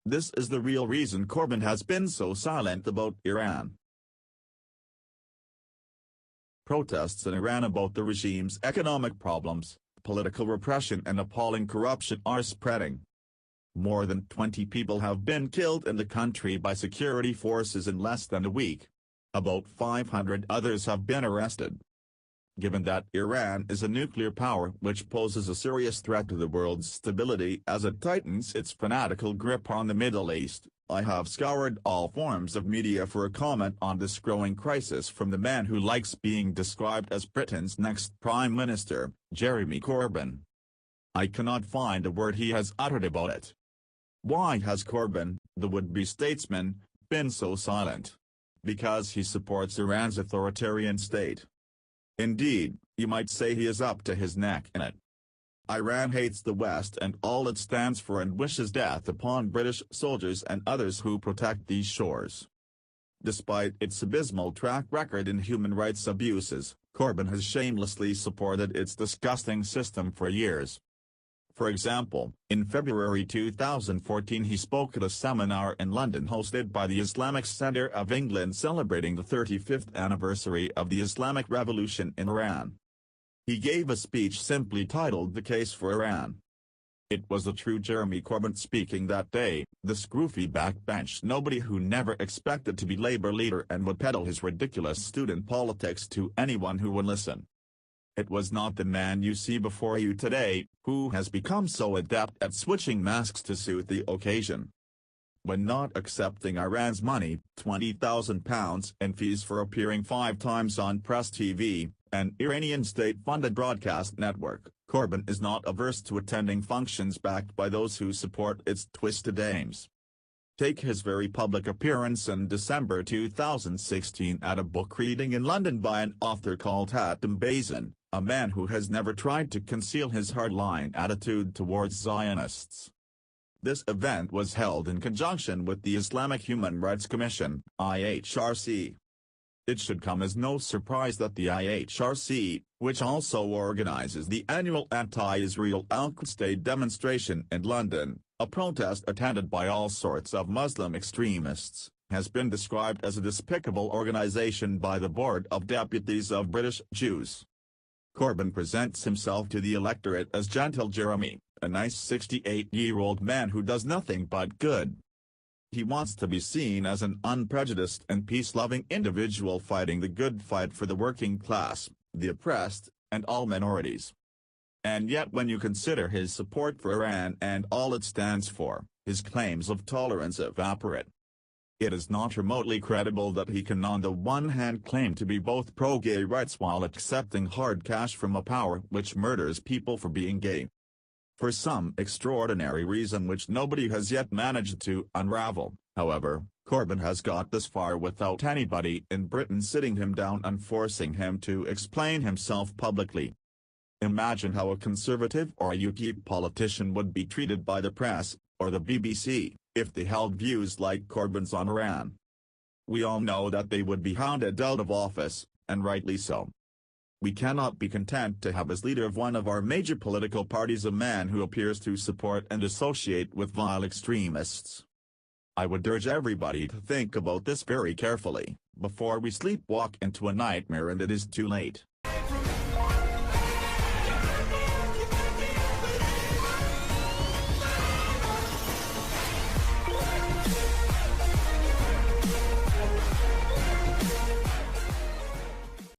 This is the real reason Corbyn has been so silent about Iran. Protests in Iran about the regime's economic problems, political repression and appalling corruption are spreading. More than 20 people have been killed in the country by security forces in less than a week. About 500 others have been arrested. Given that Iran is a nuclear power which poses a serious threat to the world's stability as it tightens its fanatical grip on the Middle East, I have scoured all forms of media for a comment on this growing crisis from the man who likes being described as Britain's next Prime Minister, Jeremy Corbyn. I cannot find a word he has uttered about it. Why has Corbyn, the would-be statesman, been so silent? Because he supports Iran's authoritarian state. Indeed, you might say he is up to his neck in it. Iran hates the West and all it stands for and wishes death upon British soldiers and others who protect these shores. Despite its abysmal track record in human rights abuses, Corbyn has shamelessly supported its disgusting system for years. For example, in February 2014 he spoke at a seminar in London hosted by the Islamic Centre of England celebrating the 35th anniversary of the Islamic Revolution in Iran. He gave a speech simply titled "The Case for Iran." It was the true Jeremy Corbyn speaking that day, the scruffy backbench nobody who never expected to be Labour leader and would peddle his ridiculous student politics to anyone who would listen. It was not the man you see before you today, who has become so adept at switching masks to suit the occasion. When not accepting Iran's money, £20,000 in fees for appearing 5 times on Press TV, an Iranian state-funded broadcast network, Corbyn is not averse to attending functions backed by those who support its twisted aims. Take his very public appearance in December 2016 at a book reading in London by an author called Hatem Bazin, a man who has never tried to conceal his hardline attitude towards Zionists. This event was held in conjunction with the Islamic Human Rights Commission, IHRC. It should come as no surprise that the IHRC, which also organizes the annual anti-Israel Al-Quds Day demonstration in London, a protest attended by all sorts of Muslim extremists, has been described as a despicable organization by the Board of Deputies of British Jews. Corbyn presents himself to the electorate as Gentle Jeremy, a nice 68-year-old man who does nothing but good. He wants to be seen as an unprejudiced and peace-loving individual fighting the good fight for the working class, the oppressed, and all minorities. And yet when you consider his support for Iran and all it stands for, his claims of tolerance evaporate. It is not remotely credible that he can on the one hand claim to be both pro-gay rights while accepting hard cash from a power which murders people for being gay. For some extraordinary reason which nobody has yet managed to unravel, however, Corbyn has got this far without anybody in Britain sitting him down and forcing him to explain himself publicly. Imagine how a Conservative or a UKIP politician would be treated by the press, or the BBC, if they held views like Corbyn's on Iran. We all know that they would be hounded out of office, and rightly so. We cannot be content to have as leader of one of our major political parties a man who appears to support and associate with vile extremists. I would urge everybody to think about this very carefully, before we sleepwalk into a nightmare and it is too late.